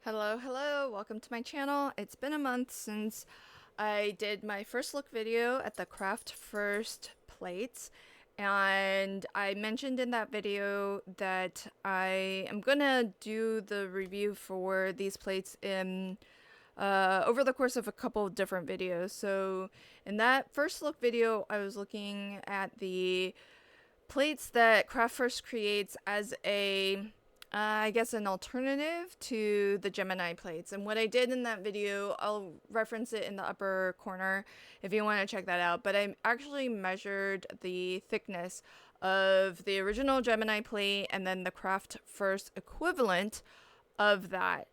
Hello, welcome to my channel. It's been a month since I did my first look video at the CraftFirst plates, and I mentioned in that video that I am gonna do the review for these plates in over the course of a couple of different videos. So in that first look video, I was looking at the plates that CraftFirst creates as a I guess an alternative to the Gemini plates. And what I did in that video, I'll reference it in the upper corner if you want to check that out. But I actually measured the thickness of the original Gemini plate and then the CraftFirst equivalent of that.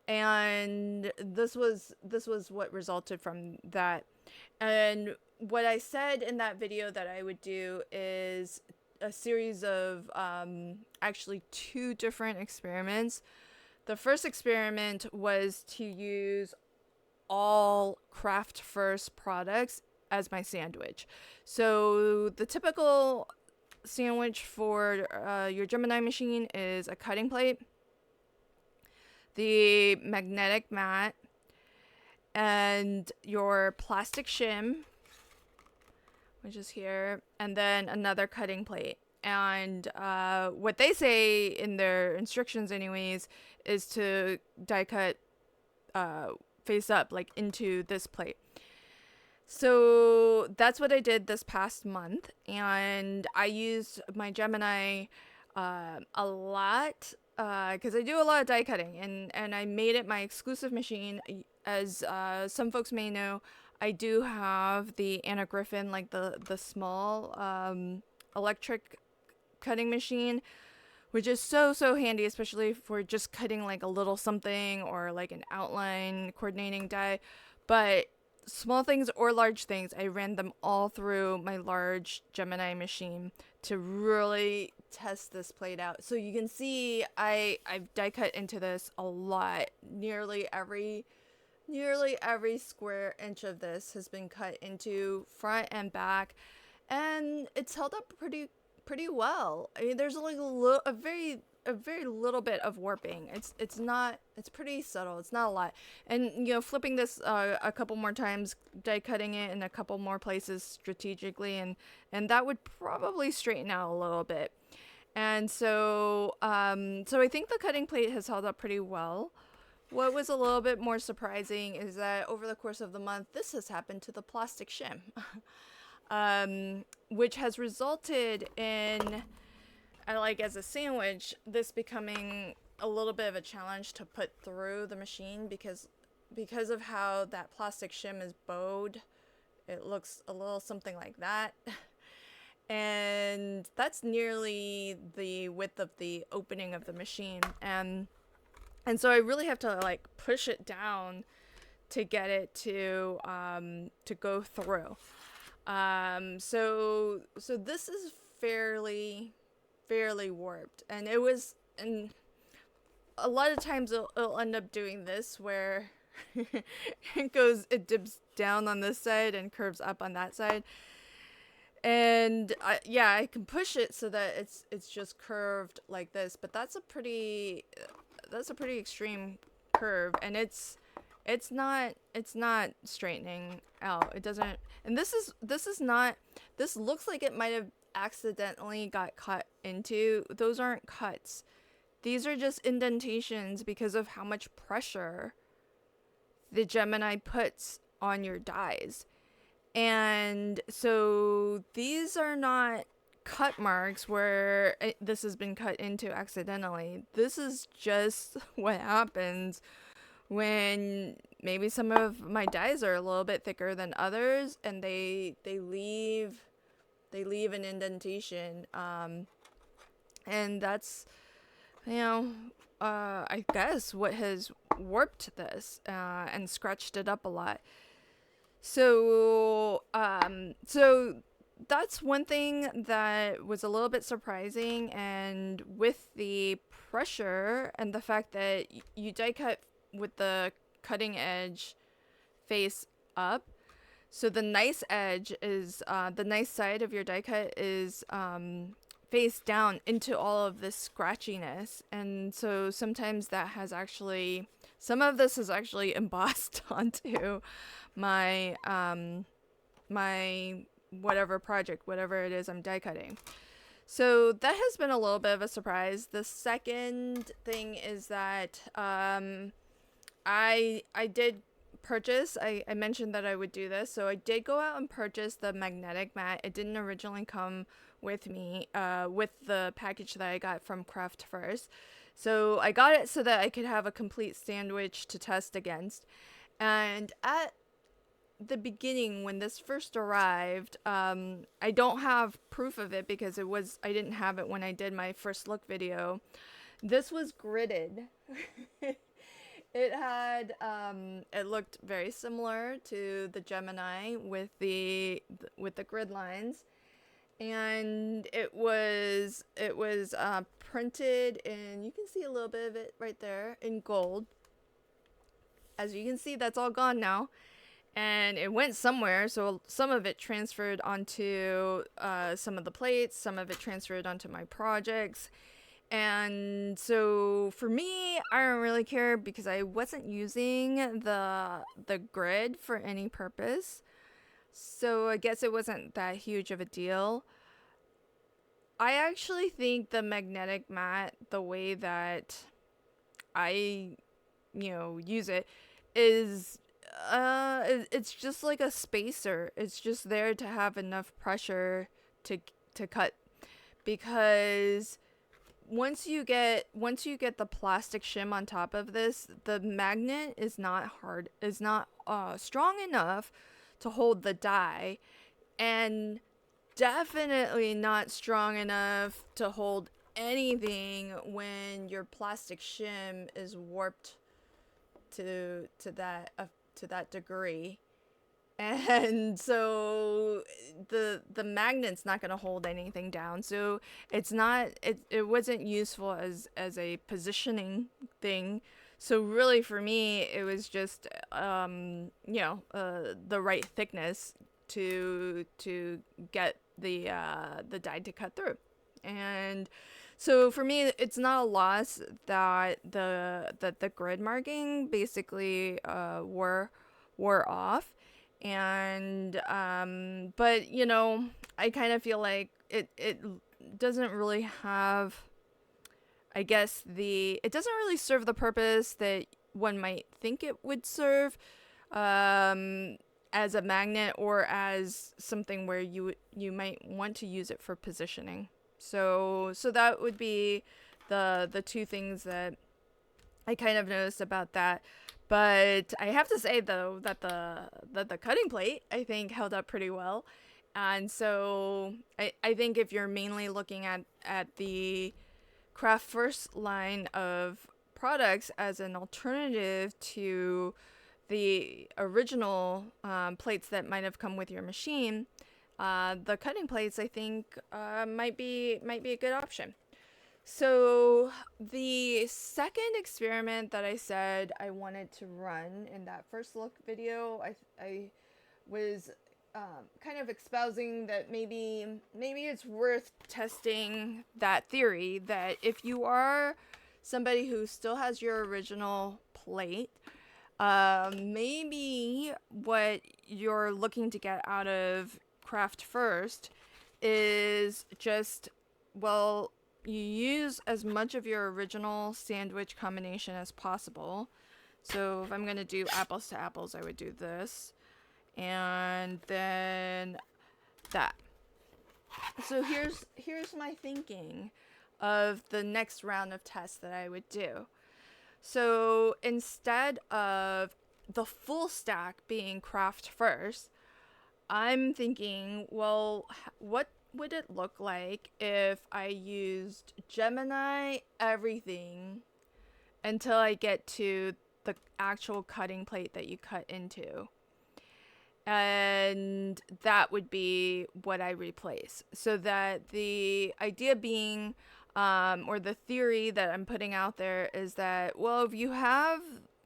And this was what resulted from that. And what I said in that video that I would do is a series of actually two different experiments. The first experiment was to use all CraftFirst products as my sandwich. So the typical sandwich for your Gemini machine is a cutting plate, the magnetic mat, and your plastic shim, which is here, and then another cutting plate. And what they say in their instructions anyways is to die cut face up, like into this plate. So that's what I did this past month, and I used my Gemini a lot because I do a lot of die cutting, and I made it my exclusive machine. As some folks may know, I do have the Anna Griffin, like the small electric cutting machine, which is so handy, especially for just cutting like a little something or like an outline coordinating die. But small things or large things, I ran them all through my large Gemini machine to really test this plate out. So you can see I've die cut into this a lot. Nearly every square inch of this has been cut into, front and back, and it's held up pretty well. I mean, there's like a very little bit of warping. It's pretty subtle. It's not a lot. And you know, flipping this a couple more times, die cutting it in a couple more places strategically, and that would probably straighten out a little bit. And so so I think the cutting plate has held up pretty well. What was a little bit more surprising is that over the course of the month, this has happened to the plastic shim, which has resulted in, like as a sandwich, this becoming a little bit of a challenge to put through the machine because of how that plastic shim is bowed. It looks a little something like that. And that's nearly the width of the opening of the machine. And so I really have to like push it down to get it to go through. So this is fairly warped, and a lot of times it'll end up doing this where it dips down on this side and curves up on that side. And I can push it so that it's just curved like this, but that's a pretty extreme curve, and it's not straightening out. It doesn't. And this looks like it might have accidentally got cut into. Those aren't cuts. These are just indentations because of how much pressure the Gemini puts on your dies. And so these are not cut marks where this has been cut into accidentally. This is just what happens when maybe some of my dies are a little bit thicker than others, and they leave an indentation, and that's, you know, I guess what has warped this and scratched it up a lot. So that's one thing that was a little bit surprising, and with the pressure and the fact that you die cut with the cutting edge face up, so the nice edge is the nice side of your die cut is face down into all of this scratchiness, and so sometimes that has actually Some of this is actually embossed onto my my whatever project, whatever it is I'm die cutting. So that has been a little bit of a surprise. The second thing is that I did purchase, I mentioned that I would do this, so I did go out and purchase the magnetic mat. It didn't originally come with me with the package that I got from CraftFirst. So I got it so that I could have a complete sandwich to test against. And at the beginning, when this first arrived, I don't have proof of it because I didn't have it when I did my first look video. This was gridded. It had it looked very similar to the Gemini with the grid lines, and it was printed in, you can see a little bit of it right there, in gold. As you can see, that's all gone now, and it went somewhere, so some of it transferred onto some of the plates, some of it transferred onto my projects. And so for me, I don't really care because I wasn't using the grid for any purpose. So I guess it wasn't that huge of a deal. I actually think the magnetic mat, the way that I, use it, is it's just like a spacer. It's just there to have enough pressure to cut, because once you get the plastic shim on top of this, the magnet is not strong enough to hold the die, and definitely not strong enough to hold anything when your plastic shim is warped to that degree. And so the magnet's not going to hold anything down. So it wasn't useful as a positioning thing. So really for me, it was just the right thickness to get the die to cut through. And so for me, it's not a loss that the grid marking basically wore off. And but I kind of feel like it doesn't really have, I guess, it doesn't really serve the purpose that one might think it would serve as a magnet, or as something where you might want to use it for positioning. So that would be the two things that I kind of noticed about that. But I have to say, though, that the cutting plate, I think, held up pretty well. And so I think if you're mainly looking at the CraftFirst line of products as an alternative to the original plates that might have come with your machine, the cutting plates, I think, might be a good option. So the second experiment that I said I wanted to run in that first look video, I was kind of espousing that maybe it's worth testing that theory, that if you are somebody who still has your original plate, maybe what you're looking to get out of CraftFirst is just, well, you use as much of your original sandwich combination as possible. So if I'm going to do apples to apples, I would do this. And then that. So here's my thinking of the next round of tests that I would do. So instead of the full stack being CraftFirst, I'm thinking, well, what would it look like if I used Gemini everything until I get to the actual cutting plate that you cut into? And that would be what I replace. So that the idea being, or the theory that I'm putting out there is that, well, if you have,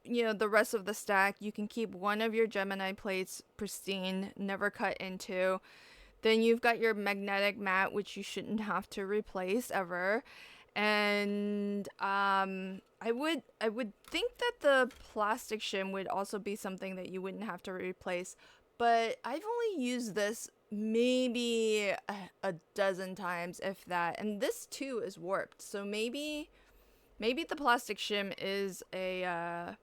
the rest of the stack, you can keep one of your Gemini plates pristine, never cut into. Then you've got your magnetic mat, which you shouldn't have to replace ever. And I would think that the plastic shim would also be something that you wouldn't have to replace, but I've only used this maybe a dozen times, if that, and this too is warped. So maybe the plastic shim is a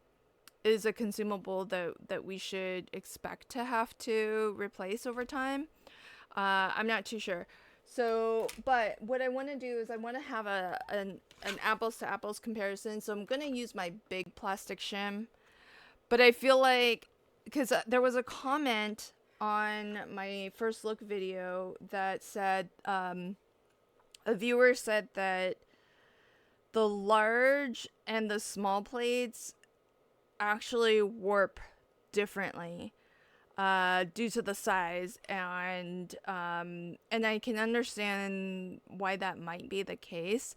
consumable that we should expect to have to replace over time. I'm not too sure. So, but what I want to do is I want to have an apples to apples comparison. So I'm going to use my big plastic shim. But I feel like, because there was a comment on my first look video that said, a viewer said that the large and the small plates actually warp differently due to the size, and I can understand why that might be the case.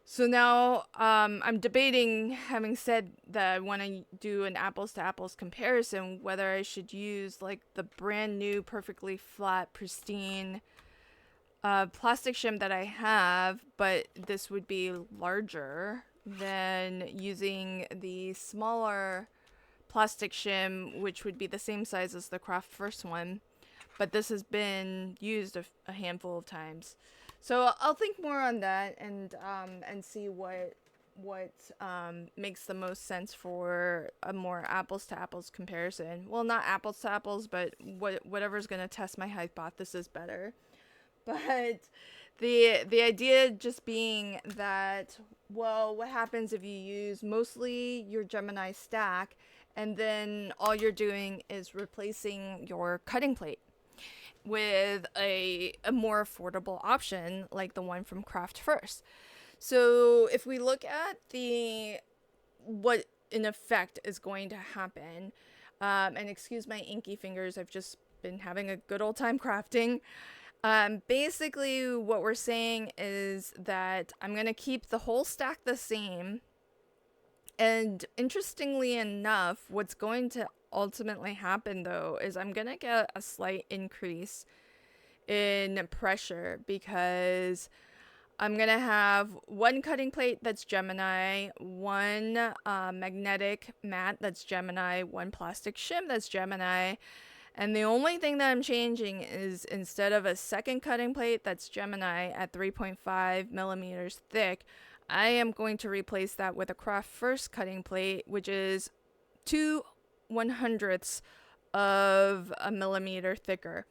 So now I'm debating, having said that I want to do an apples to apples comparison, whether I should use like the brand new perfectly flat pristine plastic shim that I have, but this would be larger than using the smaller plastic shim, which would be the same size as the CraftFirst one, but this has been used a handful of times. So I'll think more on that and see what makes the most sense for a more apples to apples comparison. Well, not apples to apples, but whatever's gonna test my hypothesis better. But the idea just being that, well, what happens if you use mostly your Gemini stack and then all you're doing is replacing your cutting plate with a more affordable option like the one from CraftFirst. So if we look at what in effect is going to happen, and excuse my inky fingers, I've just been having a good old time crafting. Basically what we're saying is that I'm going to keep the whole stack the same. And interestingly enough, what's going to ultimately happen though is I'm going to get a slight increase in pressure, because I'm going to have one cutting plate that's Gemini, one magnetic mat that's Gemini, one plastic shim that's Gemini. And the only thing that I'm changing is, instead of a second cutting plate that's Gemini at 3.5 millimeters thick, I am going to replace that with a CraftFirst cutting plate, which is 2/100ths of a millimeter thicker.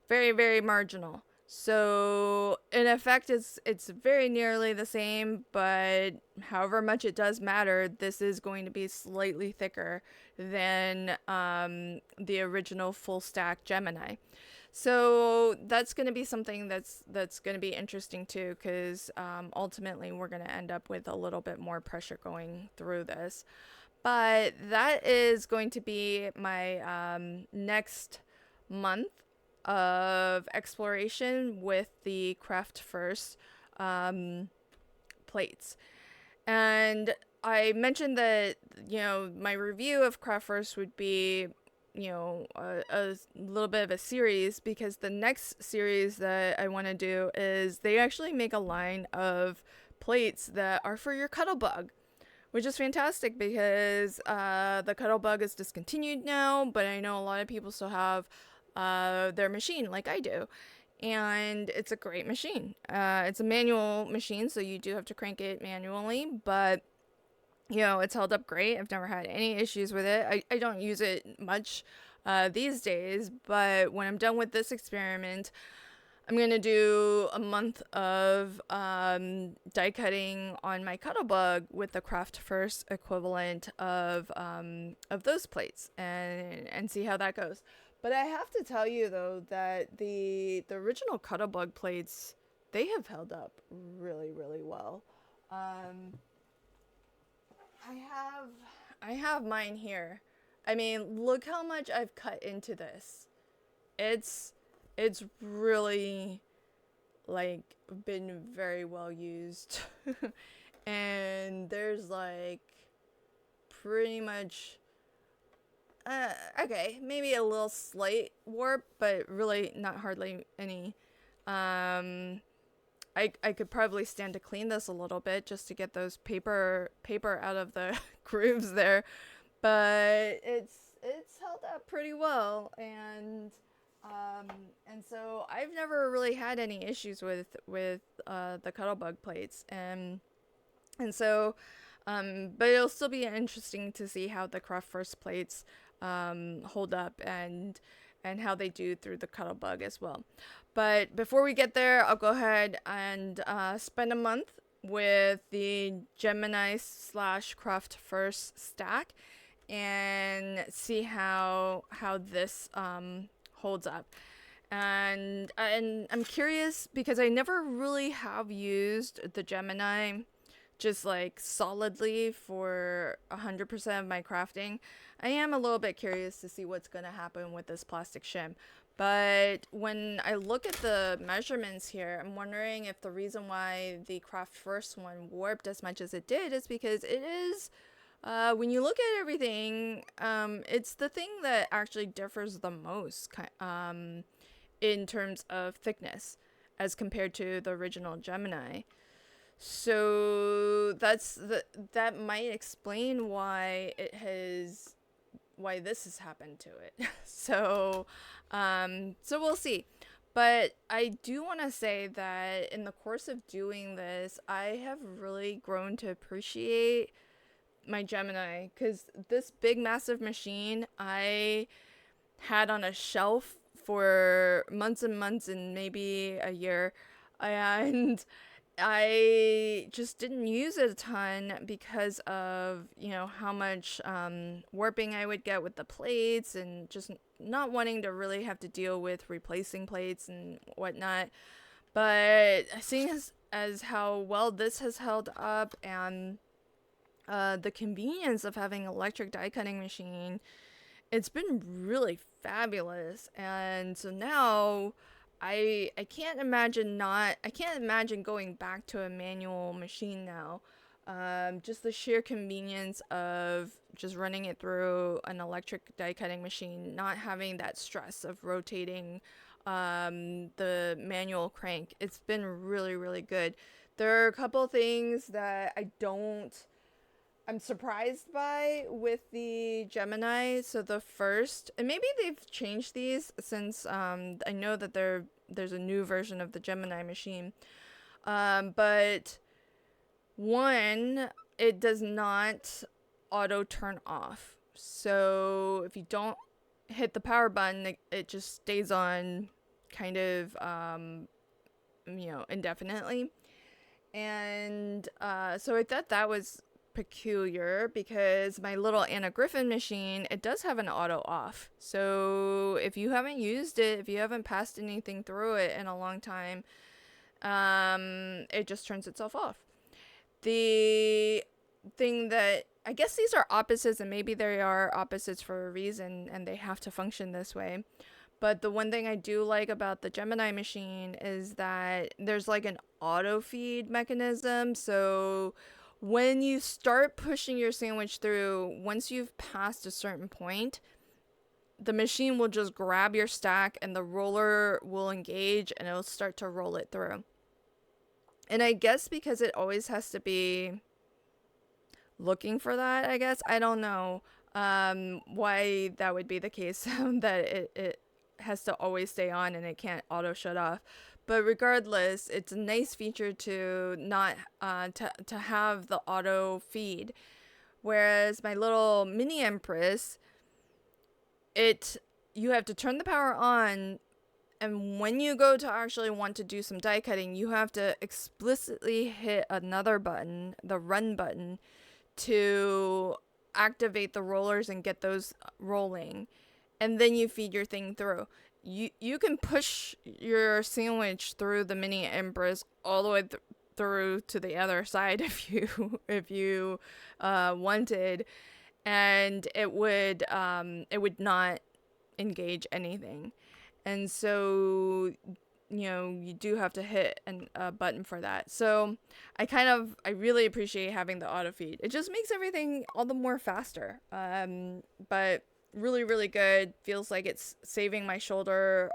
Very, very marginal. So in effect, it's very nearly the same, but however much it does matter, this is going to be slightly thicker than the original full stack Gemini. So that's going to be something that's going to be interesting too, because ultimately we're going to end up with a little bit more pressure going through this. But that is going to be my next month of exploration with the CraftFirst plates. And I mentioned that, my review of CraftFirst would be, a little bit of a series, because the next series that I want to do is they actually make a line of plates that are for your Cuttlebug, which is fantastic, because the Cuttlebug is discontinued now, but I know a lot of people still have their machine like I do, and it's a great machine. It's a manual machine, so you do have to crank it manually, but it's held up great. I've never had any issues with it. I don't use it much these days, but when I'm done with this experiment, I'm going to do a month of die cutting on my Cuttlebug with the CraftFirst equivalent of those plates, and see how that goes. But I have to tell you though that the original Cuttlebug plates, they have held up really, really well. I have mine here. I mean, look how much I've cut into this. It's really like been very well used. And there's like pretty much okay, maybe a little slight warp, but really not hardly any. I I could probably stand to clean this a little bit just to get those paper out of the grooves there, but it's held up pretty well, and so I've never really had any issues with the Cuttlebug plates, and so but it'll still be interesting to see how the CraftFirst plates hold up and how they do through the Cuttlebug as well. But before we get there, I'll go ahead and spend a month with the Gemini / CraftFirst stack and see how this holds up. And I'm curious because I never really have used the Gemini just like solidly for 100% of my crafting. I am a little bit curious to see what's going to happen with this plastic shim. But when I look at the measurements here, I'm wondering if the reason why the CraftFirst one warped as much as it did is because it is, when you look at everything, it's the thing that actually differs the most in terms of thickness as compared to the original Gemini. So that might explain why this has happened to it. So we'll see. But I do want to say that in the course of doing this, I have really grown to appreciate my Gemini, because this big massive machine I had on a shelf for months and months and maybe a year, and I just didn't use it a ton because of, how much warping I would get with the plates and just not wanting to really have to deal with replacing plates and whatnot. But seeing as how well this has held up and the convenience of having an electric die cutting machine, it's been really fabulous. And so now I can't imagine going back to a manual machine now. Just the sheer convenience of just running it through an electric die cutting machine, not having that stress of rotating the manual crank. It's been really, really good. There are a couple things that I'm surprised by with the Gemini. So the first, and maybe they've changed these since I know that there's a new version of the Gemini machine. But one, it does not auto turn off. So if you don't hit the power button, it just stays on kind of, indefinitely. And so I thought that was peculiar because my little Anna Griffin machine, it does have an auto off. So if you haven't used it, if you haven't passed anything through it in a long time, it just turns itself off. The thing that, I guess these are opposites, and maybe they are opposites for a reason and they have to function this way. But the one thing I do like about the Gemini machine is that there's like an auto feed mechanism. So when you start pushing your sandwich through, once you've passed a certain point, the machine will just grab your stack and the roller will engage and it'll start to roll it through. And I guess because it always has to be looking for that, I guess. I don't know why that would be the case, that it has to always stay on and it can't auto shut off. But regardless, it's a nice feature to not to have the auto feed. Whereas my little mini Empress, you have to turn the power on, and when you go to actually want to do some die cutting, you have to explicitly hit another button, the run button, to activate the rollers and get those rolling. And then you feed your thing through. You can push your sandwich through the mini Empress all the way through to the other side if you wanted, and it would not engage anything. And so you do have to hit a button for that. So I really appreciate having the auto feed. It just makes everything all the more faster. But really, really good. Feels like it's saving my shoulder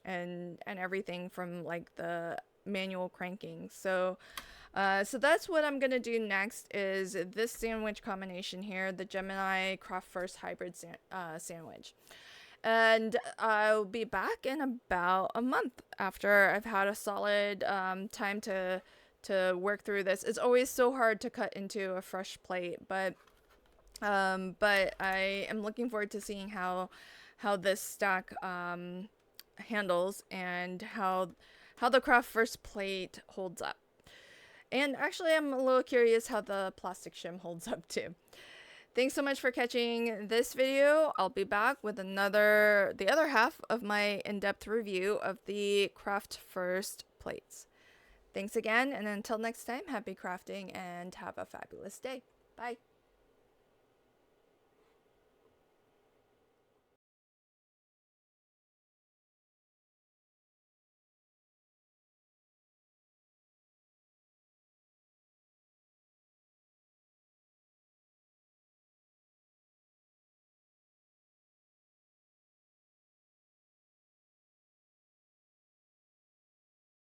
and everything from like the manual cranking. So so that's what I'm gonna do next, is this sandwich combination here, the Gemini CraftFirst hybrid sandwich. And I'll be back in about a month after I've had a solid time to work through this. It's always so hard to cut into a fresh plate, but I am looking forward to seeing how this stack handles, and how the CraftFirst plate holds up. And actually, I'm a little curious how the plastic shim holds up too. Thanks so much for catching this video. I'll be back with the other half of my in-depth review of the CraftFirst plates. Thanks again, and until next time, happy crafting and have a fabulous day. Bye.